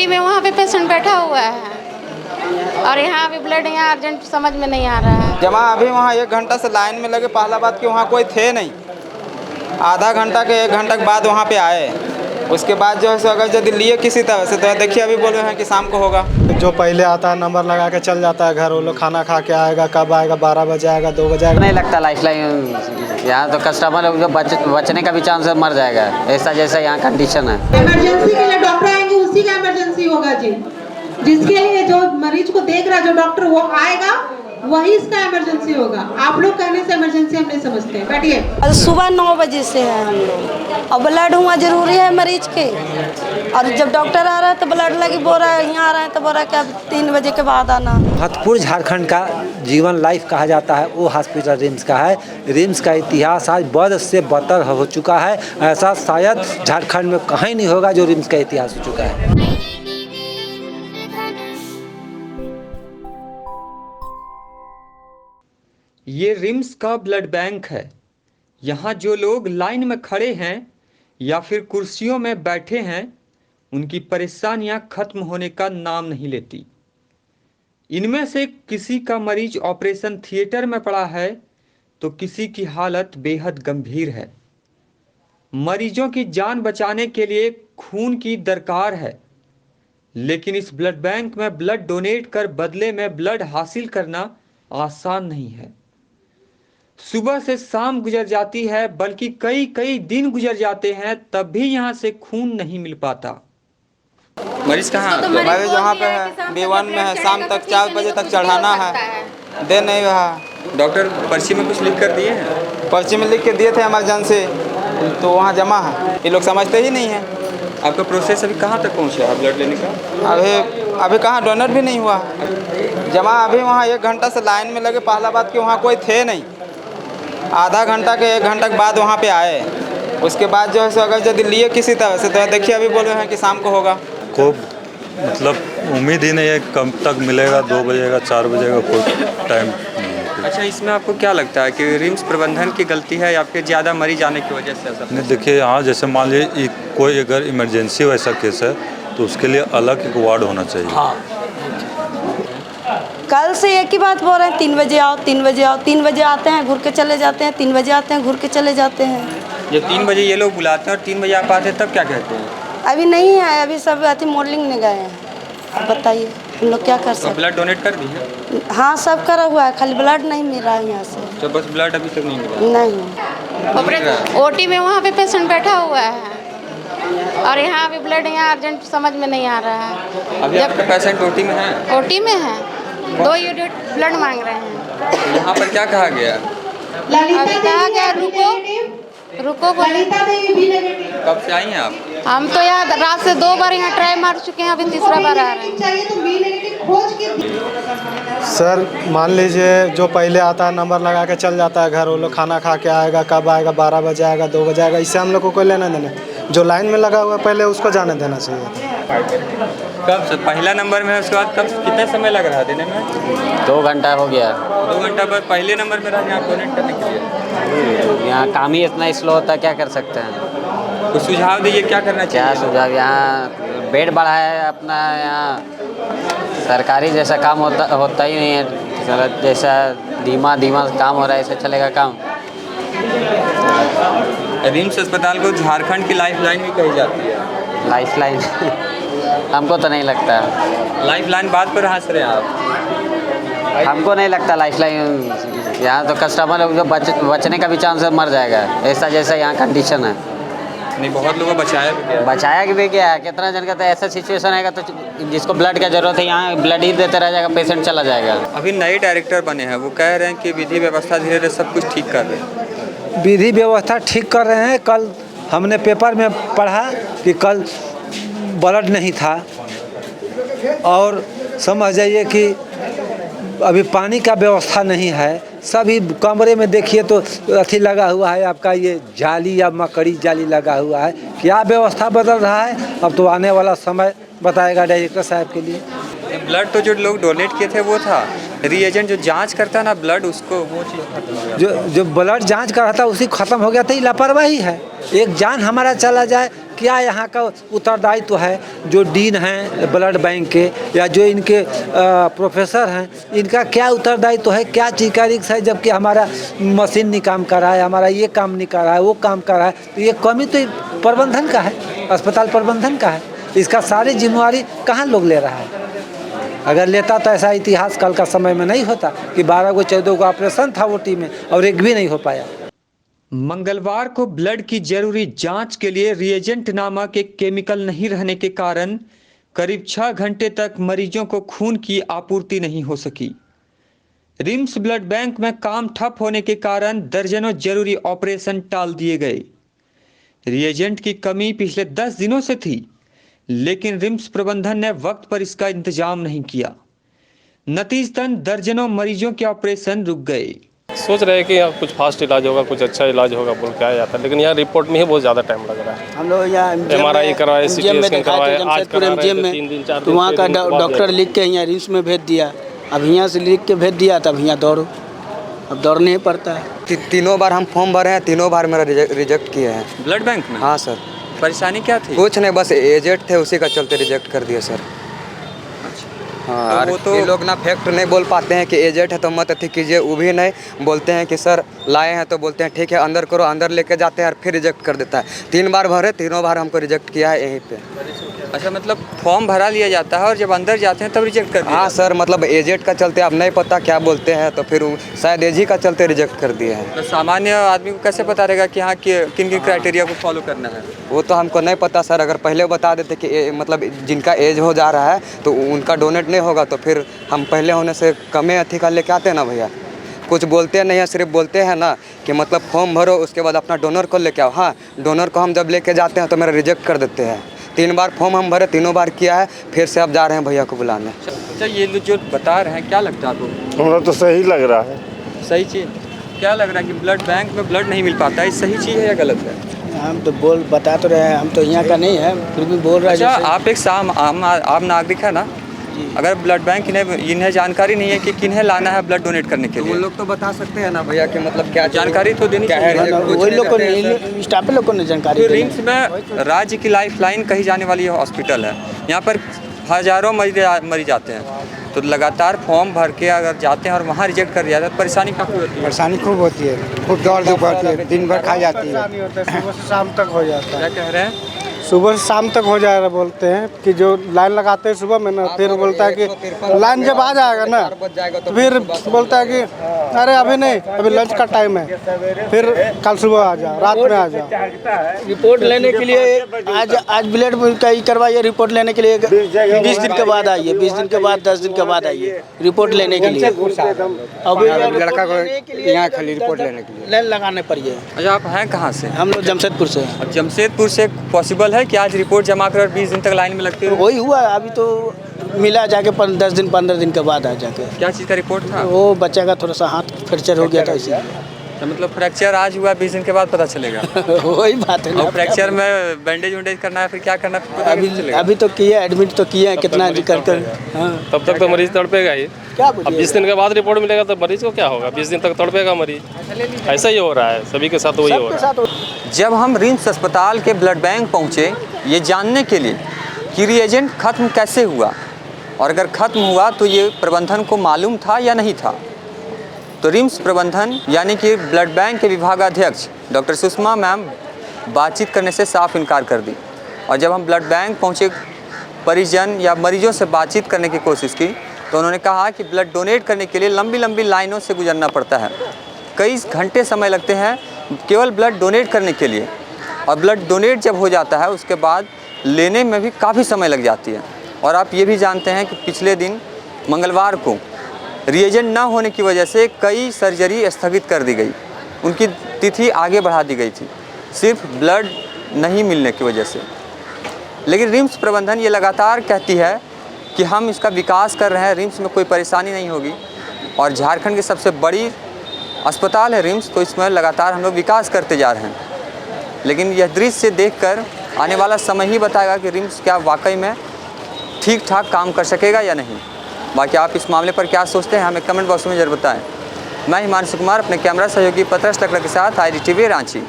OT में वहाँ पे पेशेंट बैठा हुआ है और यहाँ अभी ब्लड यहाँ अर्जेंट समझ में नहीं आ रहा है। जमा अभी वहाँ 1 घंटा से लाइन में लगे। पहला बात कि वहाँ कोई थे नहीं। आधा घंटा के 1 घंटा के बाद वहाँ पे आए। उसके बाद जो है सो अगर यदि लिए किसी तरह से तो देखिए अभी बोल रहे हैं कि शाम को होगा। जो पहले आता है नंबर लगा के चल जाता है घर, वो लोग खाना खा के आएगा, कब आएगा, 12 बजे आएगा, 2 बजे आएगा। नहीं लगता लाइफ लाइन यहाँ तो कस्टमर जो बचने का भी चांस है, मर जाएगा ऐसा जैसा यहाँ कंडीशन है। इमरजेंसी के लिए डॉक्टर आएंगे, उसी का इमरजेंसी होगा जी। जिसके लिए जो मरीज को देख रहा जो डॉक्टर वो आएगा वही इसका इमरजेंसी होगा। आप लोग कहने से इमरजेंसी हम नहीं समझते। बैठिए। सुबह 9 बजे से है हम लोग और ब्लड हुआ जरूरी है मरीज के। और जब डॉक्टर आ रहा है तो ब्लड लगी बोल रहा है, यहाँ आ रहा है तो बोल रहा है कि अब 3 बजे के बाद आना। भरतपुर झारखंड का जीवन लाइफ कहा जाता है वो हॉस्पिटल रिम्स का है। रिम्स का इतिहास आज बद से बदतर हो चुका है। ऐसा शायद झारखंड में कहीं नहीं होगा जो रिम्स का इतिहास हो चुका है। ये रिम्स का ब्लड बैंक है। यहाँ जो लोग लाइन में खड़े हैं या फिर कुर्सियों में बैठे हैं, उनकी परेशानियाँ खत्म होने का नाम नहीं लेती। इनमें से किसी का मरीज ऑपरेशन थिएटर में पड़ा है तो किसी की हालत बेहद गंभीर है। मरीजों की जान बचाने के लिए खून की दरकार है, लेकिन इस ब्लड बैंक में ब्लड डोनेट कर बदले में ब्लड हासिल करना आसान नहीं है। सुबह से शाम गुजर जाती है, बल्कि कई दिन गुजर जाते हैं, तब भी यहाँ से खून नहीं मिल पाता। मरीज कहाँ? मरीज वहाँ पे है, B1 में है। शाम तक 4 बजे तक चढ़ाना है, दे नहीं रहा। डॉक्टर पर्ची में कुछ लिख कर दिए हैं? पर्ची में लिख के दिए थे इमरजेंसी, तो वहाँ जमा है। ये लोग समझते ही नहीं है। आपका प्रोसेस अभी कहाँ तक पहुँचा है ब्लड लेने का? अभी कहाँ डोनेट भी नहीं हुआ। जमा अभी वहाँ 1 घंटा से लाइन में लगे। पहला बात कि वहाँ कोई थे नहीं। आधा घंटा के 1 घंटा के बाद वहाँ पे आए। उसके बाद जो है सो अगर यदि लिए किसी तरह से तो देखिए अभी बोल रहे हैं कि शाम को होगा। को मतलब उम्मीद ही नहीं है कब तक मिलेगा। 2 बजेगा, 4 बजेगा, कोई टाइम नहीं है। अच्छा, इसमें आपको क्या लगता है कि रिम्स प्रबंधन की गलती है या फिर ज़्यादा मरीज आने की वजह से ऐसा? नहीं, देखिए यहाँ जैसे मान लीजिए कोई अगर इमरजेंसी वैसा केस है तो उसके लिए अलग एक वार्ड होना चाहिए। हाँ। कल से एक ही बात बोल रहे हैं, 3 बजे आओ, 3 बजे आओ। 3 बजे आते हैं, घूर के चले जाते हैं, 3 बजे आते हैं, घूर के चले जाते हैं। जब 3 बजे ये लोग बुलाते हैं और 3 बजे आप आते हैं तब क्या कहते हैं? अभी नहीं है, अभी सब अति मॉडलिंग में गए हैं। अब बताइए हम लोग क्या कर सकते हैं? ब्लड डोनेट कर दी है? हाँ, सब करा हुआ है, खाली ब्लड नहीं मिल रहा है यहाँ से। तो बस ब्लड अभी तक नहीं मिला? नहीं। ओटी में वहाँ पे पेशेंट बैठा हुआ है और यहाँ अभी ब्लड यहाँ अर्जेंट समझ में नहीं आ रहा है। अभी आपका पेशेंट ओटी में है? ओटी में है, 2 यूनिट ब्लड मांग रहे हैं। तो यहाँ पर क्या कहा गया? अभी कहा गया रुको बोले। कब से आई हैं आप? हम तो यहाँ रात से 2 बार यहाँ ट्राई मार चुके हैं, अभी तीसरा बार आ रहे हैं। सर मान लीजिए जो पहले आता है नंबर लगा के चल जाता है घर, वो लोग खाना खा के आएगा, कब आएगा, 12 बजे आएगा, 2 बजे आएगा। इससे हम लोग को कोई लेना देना। जो लाइन में लगा हुआ है पहले उसको जाने देना चाहिए। कब से पहला नंबर में है? उसके बाद कब कितना समय लग रहा है देने में? 2 घंटा हो गया। 2 घंटा बाद पहले नंबर में रह आप डोनेट करने के लिए? यहाँ काम ही इतना स्लो होता है, क्या कर सकते हैं? कुछ सुझाव दीजिए, क्या करना चाहिए? क्या सुझाव? यहाँ बेड बढ़ा है अपना, यहाँ सरकारी जैसा काम होता ही नहीं है। जैसा धीमा काम हो रहा है, ऐसे चलेगा काम? रिम्स अस्पताल को झारखंड की लाइफ लाइन भी कही जाती है। लाइफ लाइन हमको तो नहीं लगता। लाइफ लाइन बात पर हंस रहे हैं आप? हमको नहीं लगता लाइफ लाइन। यहाँ तो कस्टमर जो बचने का भी चांस है, मर जाएगा ऐसा जैसा यहाँ कंडीशन है। नहीं, बहुत लोगों को बचाया भी गया। कितना जन का तो ऐसा सिचुएशन आएगा तो जिसको ब्लड का जरूरत है यहाँ ब्लड ही देते रह जाएगा, पेशेंट चला जाएगा। अभी नए डायरेक्टर बने हैं, वो कह रहे हैं कि विधि व्यवस्था धीरे धीरे सब कुछ ठीक कर रहे हैं। विधि व्यवस्था ठीक कर रहे हैं। कल हमने पेपर में पढ़ा कि कल ब्लड नहीं था, और समझ जाइए कि अभी पानी का व्यवस्था नहीं है। सभी कमरे में देखिए तो अथी लगा हुआ है आपका, ये जाली या मकड़ी जाली लगा हुआ है। क्या व्यवस्था बदल रहा है अब तो आने वाला समय बताएगा डायरेक्टर साहब के लिए। ब्लड तो जो लोग डोनेट किए थे वो था, रिएजेंट जो जांच करता है ना ब्लड, उसको वो चीज़ जो ब्लड जांच कर रहा था उसी खत्म हो गया था। ये लापरवाही है। एक जान हमारा चला जाए क्या यहाँ का उत्तरदायित्व है जो डीन हैं ब्लड बैंक के या जो इनके प्रोफेसर हैं, इनका क्या उत्तरदायित्व है, क्या चीज़ का रिक्स है, जबकि हमारा मशीन नहीं काम कर रहा है, हमारा ये काम नहीं कर रहा है, वो काम कर रहा है। तो ये कमी तो प्रबंधन का है, अस्पताल प्रबंधन का है। इसका सारी जिम्मेवारी कहाँ लोग ले रहा है? अगर लेता तो ऐसा इतिहास कल का समय में नहीं होता कि 12 को 14 को ऑपरेशन था वो टीम में और एक भी नहीं हो पाया। मंगलवार को ब्लड की जरूरी जांच के लिए रिएजेंट नामक एक केमिकल नहीं रहने के कारण करीब 6 घंटे तक मरीजों को खून की आपूर्ति नहीं हो सकी। रिम्स ब्लड बैंक में काम ठप होने के कारण दर्जनों जरूरी ऑपरेशन टाल दिए गए। रिएजेंट की कमी पिछले 10 दिनों से थी, लेकिन रिम्स प्रबंधन ने वक्त पर इसका इंतजाम नहीं किया। नतीजतन दर्जनों मरीजों के ऑपरेशन रुक गए। सोच रहे हैं कि यहाँ कुछ फास्ट इलाज होगा, कुछ अच्छा इलाज होगा बोल के आया जाता है, लेकिन यहाँ रिपोर्ट में ही बहुत ज़्यादा टाइम लग रहा है। हम लोग यहाँ MRI करवाए, CT स्कैन करवाए, आज करा रहे थे 3 दिन 4 दिन, तो वहाँ का डॉक्टर लिख के यहाँ रिम्स में भेज दिया। अब यहाँ से लिख के भेज दिया, तब यहाँ दौड़ो, अब दौड़ना ही पड़ता है। तीनों बार हम फॉर्म भरे हैं, तीनों बार मेरा रिजेक्ट किए हैं। ब्लड बैंक में? हाँ सर। परेशानी क्या थी? कुछ नहीं, बस एजेंट थे, उसी का चलते रिजेक्ट कर दिए सर। हाँ, तो वो तो ये लोग ना फैक्ट नहीं बोल पाते हैं कि एजेंट है तो मत अथी कीजिए, वो भी नहीं बोलते हैं कि सर लाए हैं तो बोलते हैं ठीक है अंदर करो, अंदर लेके जाते हैं और फिर रिजेक्ट कर देता है। 3 बार भरे, तीनों बार हमको रिजेक्ट किया है यहीं पे। अच्छा, मतलब फॉर्म भरा लिया जाता है और जब अंदर जाते हैं तब रिजेक्ट कर दिया? हाँ सर, मतलब एजेंट का चलते अब नहीं पता क्या बोलते हैं, तो फिर शायद एज ही का चलते रिजेक्ट कर दिए हैं। तो सामान्य आदमी को कैसे पता रहेगा कि हाँ किन किन क्राइटेरिया को फॉलो करना है? वो तो हमको नहीं पता सर। अगर पहले बता देते कि मतलब जिनका एज हो जा रहा है तो उनका डोनेट नहीं होगा, तो फिर हम पहले होने से कमे अथी का लेके आते हैं ना भैया। कुछ बोलते नहीं है, सिर्फ बोलते हैं ना कि मतलब फॉर्म भरो, उसके बाद अपना डोनर को लेके आओ। हाँ, डोनर को हम जब लेके जाते हैं तो मेरा रिजेक्ट कर देते हैं। 3 बार फॉर्म हम भरे, तीनों बार किया है, फिर से अब जा रहे हैं भैया को बुलाने। अच्छा, ये जो बता रहे हैं क्या लगता है आपको? हमारा तो सही लग रहा है। सही चीज़ क्या लग रहा है कि ब्लड बैंक में ब्लड नहीं मिल पाता है, सही चीज़ है या गलत है? हम तो बता तो रहे हैं, हम तो यहाँ का नहीं है, फिर भी बोल रहे हैं। अच्छा, आप एक आम नागरिक है ना, अगर ब्लड बैंक इन्हें जानकारी नहीं है कि किन्हें लाना है ब्लड डोनेट करने के लिए, वो लोग तो बता सकते हैं ना भैया कि मतलब क्या जानकारी तो देनी चाहिए। वही लोग को, स्टाफ लोग को नहीं जानकारी। तो रिम्स में राज्य की लाइफलाइन कही जाने वाली हॉस्पिटल है, यहाँ पर हज़ारों मरीज आते हैं, तो लगातार फॉर्म भर के अगर जाते हैं और वहाँ रिजेक्ट कर दिया जाता है, परेशानी काफ़ी होती है। परेशानी खूब होती है, खूब दौड़ धूप होती है, दिन भर खा जाती है। सुबह से शाम तक हो जाता है। क्या कह रहे हैं? सुबह से शाम तक हो जाएगा बोलते हैं कि जो लाइन लगाते हैं सुबह में ना, फिर बोलता है कि लाइन जब आ जाएगा ना तो फिर बोलता है कि अरे अभी नहीं, अभी लंच का टाइम है, फिर कल सुबह आ जाओ, रात में आ जाओ। रिपोर्ट लेने के लिए आज ब्लड का ही करवाइए, रिपोर्ट लेने के लिए 20 दिन के बाद आइए, 20 दिन के बाद 10 दिन के बाद आइए रिपोर्ट लेने के लिए। अभी लड़का को यहाँ खाली रिपोर्ट लेने के लिए लाइन लगाने पड़िए। अच्छा, आप हैं कहाँ से? हम लोग जमशेदपुर से। अब जमशेदपुर से पॉसिबल है कि आज रिपोर्ट जमा कर 20 दिन तक लाइन में लगते हो? वही हुआ, अभी तो मिला जाके 10 दिन 15 दिन के बाद आ जाके। क्या चीज़ का रिपोर्ट था? वो बच्चे का थोड़ा सा हाथ फ्रैक्चर हो गया था, इसीलिए। तो मतलब फ्रैक्चर आज हुआ, 20 दिन के बाद पता चलेगा। वही बात है ना। और फ्रैक्चर में बैंडेज वैंडेज करना है, फिर क्या करना है पता नहीं चलेगा। अभी तो किए, एडमिट तो किए हैं, कितना कर। हाँ, तब तक तो मरीज तड़पेगा ही। क्या अब 20 दिन के बाद रिपोर्ट मिलेगा तो मरीज को क्या होगा? 20 दिन तक तड़पेगा मरीज। ऐसा ही हो रहा है, सभी के साथ वही हो रहा है। जब हम रिम्स अस्पताल के ब्लड बैंक पहुंचे ये जानने के लिए कि रिएजेंट खत्म कैसे हुआ, और अगर खत्म हुआ तो ये प्रबंधन को मालूम था या नहीं था, तो रिम्स प्रबंधन यानी कि ब्लड बैंक के विभागाध्यक्ष डॉक्टर सुषमा मैम बातचीत करने से साफ इनकार कर दी। और जब हम ब्लड बैंक पहुंचे, परिजन या मरीजों से बातचीत करने की कोशिश की, तो उन्होंने कहा कि ब्लड डोनेट करने के लिए लंबी लंबी लाइनों से गुजरना पड़ता है, कई घंटे समय लगते हैं केवल ब्लड डोनेट करने के लिए, और ब्लड डोनेट जब हो जाता है उसके बाद लेने में भी काफ़ी समय लग जाती है। और आप ये भी जानते हैं कि पिछले दिन मंगलवार को रिएजेंट ना होने की वजह से कई सर्जरी स्थगित कर दी गई, उनकी तिथि आगे बढ़ा दी गई थी, सिर्फ ब्लड नहीं मिलने की वजह से। लेकिन रिम्स प्रबंधन ये लगातार कहती है कि हम इसका विकास कर रहे हैं, रिम्स में कोई परेशानी नहीं होगी, और झारखंड की सबसे बड़ी अस्पताल है रिम्स, तो इसमें लगातार हम लोग विकास करते जा रहे हैं। लेकिन यह दृश्य देखकर आने वाला समय ही बताएगा कि रिम्स क्या वाकई में ठीक ठाक काम कर सकेगा या नहीं। बाकी आप इस मामले पर क्या सोचते हैं हमें कमेंट बॉक्स में जरूर बताएं। मैं हिमांशु कुमार अपने कैमरा सहयोगी पत्रस लकड़ा के साथ IDTV रांची।